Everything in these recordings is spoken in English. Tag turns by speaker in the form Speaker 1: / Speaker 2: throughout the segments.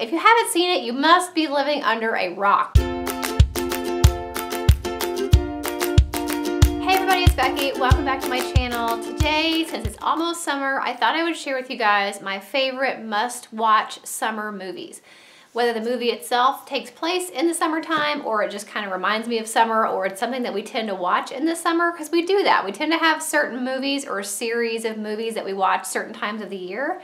Speaker 1: If you haven't seen it, you must be living under a rock. Hey everybody, it's Becky. Welcome back to my channel. Today, since it's almost summer, I thought I would share with you guys my favorite must-watch summer movies. Whether the movie itself takes place in the summertime or it just kind of reminds me of summer, or it's something that we tend to watch in the summer, because we do that. We tend to have certain movies or series of movies that we watch certain times of the year.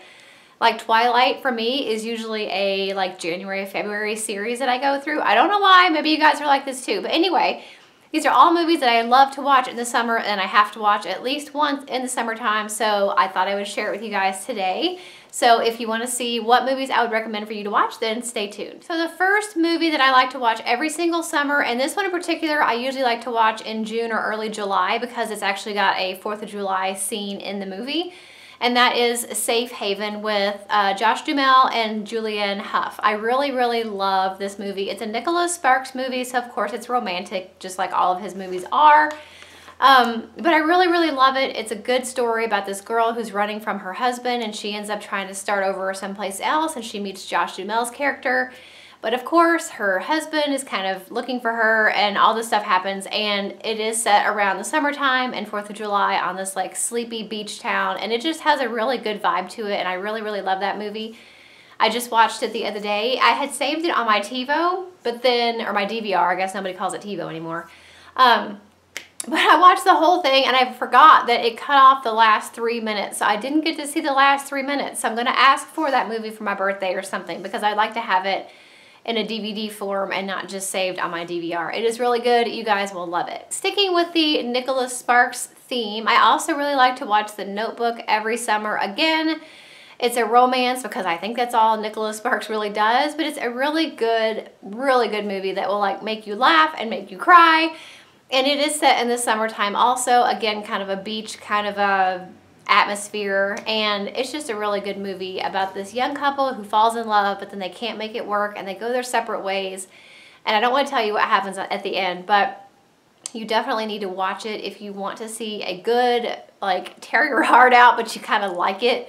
Speaker 1: Like Twilight for me is usually a January, February series that I go through. I don't know why, maybe you guys are like this too. But anyway, these are all movies that I love to watch in the summer and I have to watch at least once in the summertime. So I thought I would share it with you guys today. So if you want to see what movies I would recommend for you to watch, then stay tuned. So the first movie that I like to watch every single summer, and this one in particular I usually like to watch in June or early July because it's actually got a 4th of July scene in the movie. And that is Safe Haven with Josh Duhamel and Julianne Hough. I really, really love this movie. It's a Nicholas Sparks movie, so of course it's romantic, just like all of his movies are. But I really, really love it. It's a good story about this girl who's running from her husband and she ends up trying to start over someplace else, and she meets Josh Duhamel's character. But of course, her husband is kind of looking for her and all this stuff happens, and it is set around the summertime and 4th of July on this like sleepy beach town, and it just has a really good vibe to it, and I really, really love that movie. I just watched it the other day. I had saved it on my TiVo, but then, or my DVR, I guess nobody calls it TiVo anymore. But I watched the whole thing and I forgot that it cut off the last 3 minutes. So I didn't get to see the last 3 minutes. So I'm gonna ask for that movie for my birthday or something, because I'd like to have it in a DVD form and not just saved on my DVR. It is really good. You guys will love it. Sticking with the Nicholas Sparks theme, I also really like to watch The Notebook every summer. Again, it's a romance because I think that's all Nicholas Sparks really does, but it's a really good movie that will like make you laugh and make you cry. And it is set in the summertime also. Again, kind of a beach kind of a atmosphere, and it's just a really good movie about this young couple who falls in love, but then they can't make it work and they go their separate ways. And I don't want to tell you what happens at the end, but you definitely need to watch it if you want to see a good, like, tear your heart out, but you kind of like it,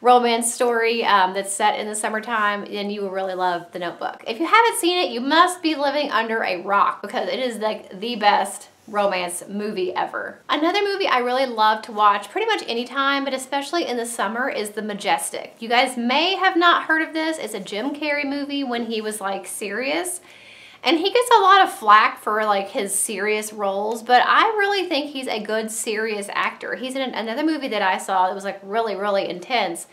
Speaker 1: romance story that's set in the summertime, then you will really love The Notebook. If you haven't seen it, you must be living under a rock, because it is like the best romance movie ever. Another movie I really love to watch pretty much anytime, but especially in the summer, is The Majestic. You guys may have not heard of this. It's a Jim Carrey movie when he was like serious. And he gets a lot of flack for like his serious roles, but I really think he's a good serious actor. He's in another movie that I saw that was like really, really intense,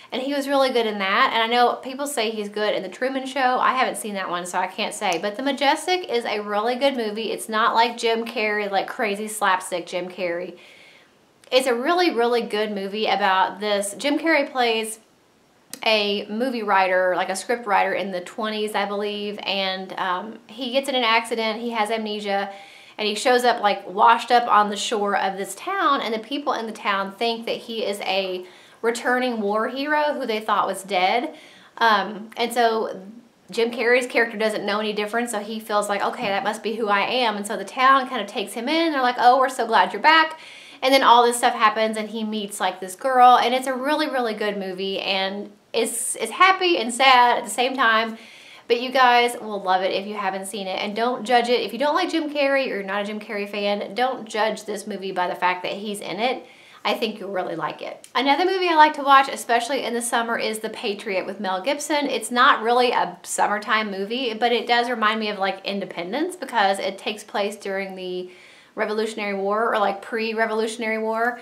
Speaker 1: and he was really good in that. And I know people say he's good in The Truman Show. I haven't seen that one, so I can't say. But The Majestic is a really good movie. It's not like Jim Carrey, like crazy slapstick Jim Carrey. It's a really, really good movie about this. Jim Carrey plays a movie writer, like a script writer in the 20s, I believe, and he gets in an accident, he has amnesia, and he shows up like washed up on the shore of this town, and the people in the town think that he is a returning war hero who they thought was dead. And so Jim Carrey's character doesn't know any different, so he feels like, okay, that must be who I am. And so the town kind of takes him in. They're like, oh, we're so glad you're back. And then all this stuff happens, and he meets like this girl, and it's a really, really good movie, and it's happy and sad at the same time. But you guys will love it if you haven't seen it. And don't judge it. If you don't like Jim Carrey or you're not a Jim Carrey fan, don't judge this movie by the fact that he's in it. I think you'll really like it. Another movie I like to watch, especially in the summer, is The Patriot with Mel Gibson. It's not really a summertime movie, but it does remind me of like Independence, because it takes place during the Revolutionary War, or like pre-Revolutionary War.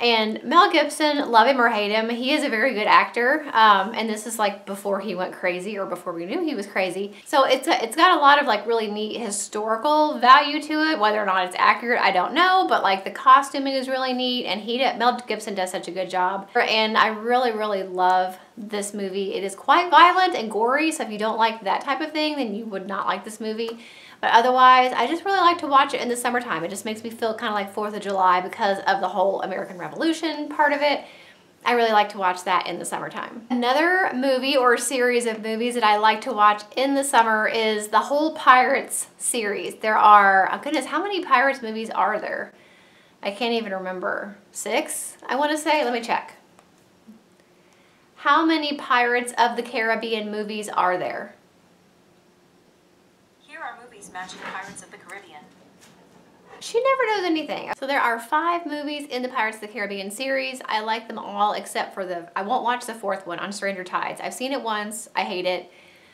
Speaker 1: And Mel Gibson, love him or hate him, he is a very good actor. And this is like before he went crazy, or before we knew he was crazy. So it's got a lot of like really neat historical value to it. Whether or not it's accurate, I don't know. But like the costuming is really neat, and Mel Gibson does such a good job. And I really, really love this movie. It is quite violent and gory, so if you don't like that type of thing, then you would not like this movie. But otherwise, I just really like to watch it in the summertime. It just makes me feel kind of like 4th of July because of the whole American Revolution part of it. I really like to watch that in the summertime. Another movie or series of movies that I like to watch in the summer is the whole Pirates series. There are, oh goodness, how many Pirates movies are there? I can't even remember. 6, I want to say. Let me check. How many Pirates of the Caribbean movies are there?
Speaker 2: Here are movies matching Pirates of the Caribbean.
Speaker 1: She never knows anything. So there are 5 movies in the Pirates of the Caribbean series. I like them all except for I won't watch the 4th one, On Stranger Tides. I've seen it once, I hate it.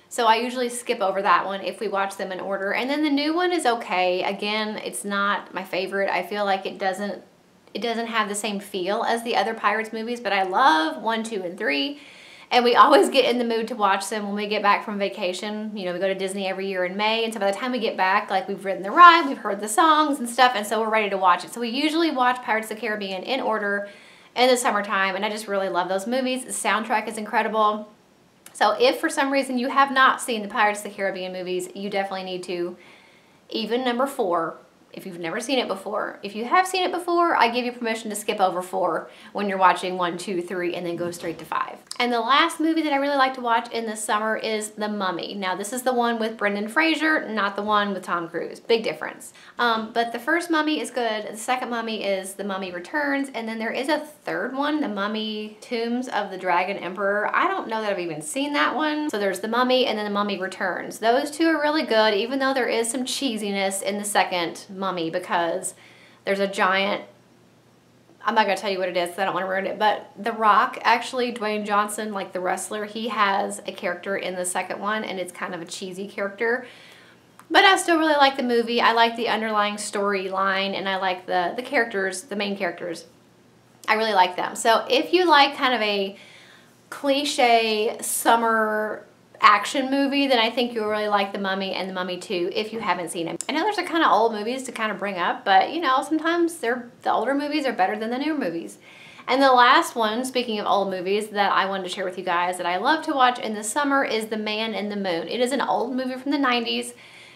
Speaker 1: So I usually skip over that one if we watch them in order. And then the new one is okay. Again, it's not my favorite. I feel like it doesn't have the same feel as the other Pirates movies, but I love 1, 2, and 3. And we always get in the mood to watch them when we get back from vacation. You know, we go to Disney every year in May, and so by the time we get back, like, we've ridden the ride, we've heard the songs and stuff, and so we're ready to watch it. So we usually watch Pirates of the Caribbean in order in the summertime, and I just really love those movies. The soundtrack is incredible. So if for some reason you have not seen the Pirates of the Caribbean movies, you definitely need to. Even number 4, if you've never seen it before. If you have seen it before, I give you permission to skip over 4 when you're watching 1, 2, 3, and then go straight to 5. And the last movie that I really like to watch in the summer is The Mummy. Now, this is the one with Brendan Fraser, not the one with Tom Cruise. Big difference. But the first Mummy is good. The second Mummy is The Mummy Returns. And then there is a third one, The Mummy Tombs of the Dragon Emperor. I don't know that I've even seen that one. So there's The Mummy and then The Mummy Returns. Those 2 are really good, even though there is some cheesiness in the second Mummy, because there's a giant, I'm not going to tell you what it is because I don't want to ruin it, but The Rock, actually, Dwayne Johnson, like the wrestler, he has a character in the second one, and it's kind of a cheesy character. But I still really like the movie. I like the underlying storyline, and I like the characters, the main characters. I really like them. So if you like kind of a cliche summer action movie, then I think you'll really like The Mummy and The Mummy 2 if you haven't seen it. I know there's a kind of old movies to kind of bring up, but you know, sometimes the older movies are better than the newer movies. And the last one, speaking of old movies, that I wanted to share with you guys that I love to watch in the summer is The Man in the Moon. It is an old movie from the 90s.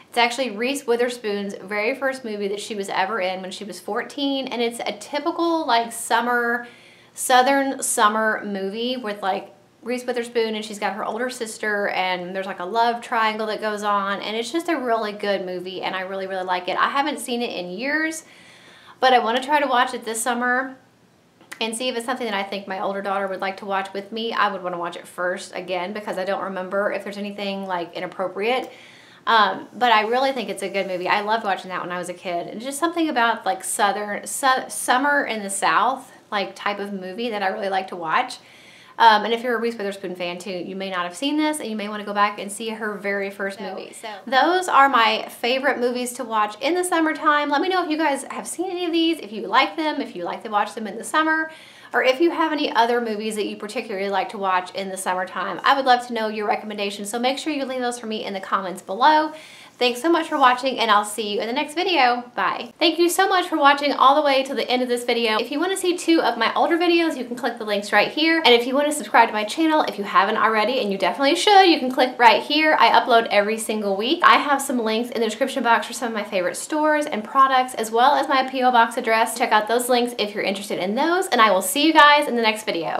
Speaker 1: It's actually Reese Witherspoon's very first movie that she was ever in when she was 14, and it's a typical like southern summer movie with like Reese Witherspoon, and she's got her older sister, and there's like a love triangle that goes on, and it's just a really good movie, and I really, really like it. I haven't seen it in years, but I want to try to watch it this summer and see if it's something that I think my older daughter would like to watch with me. I would want to watch it first, again, because I don't remember if there's anything like inappropriate. But I really think it's a good movie. I loved watching that when I was a kid, and just something about like summer in the South, like type of movie that I really like to watch. And if you're a Reese Witherspoon fan too, you may not have seen this, and you may want to go back and see her very first movie. So those are my favorite movies to watch in the summertime. Let me know if you guys have seen any of these, if you like them, if you like to watch them in the summer, or if you have any other movies that you particularly like to watch in the summertime. I would love to know your recommendations, so make sure you leave those for me in the comments below. Thanks so much for watching, and I'll see you in the next video. Bye. Thank you so much for watching all the way to the end of this video. If you want to see 2 of my older videos, you can click the links right here. And if you want to subscribe to my channel, if you haven't already, and you definitely should, you can click right here. I upload every single week. I have some links in the description box for some of my favorite stores and products, as well as my P.O. Box address. Check out those links if you're interested in those, and I will see you guys in the next video.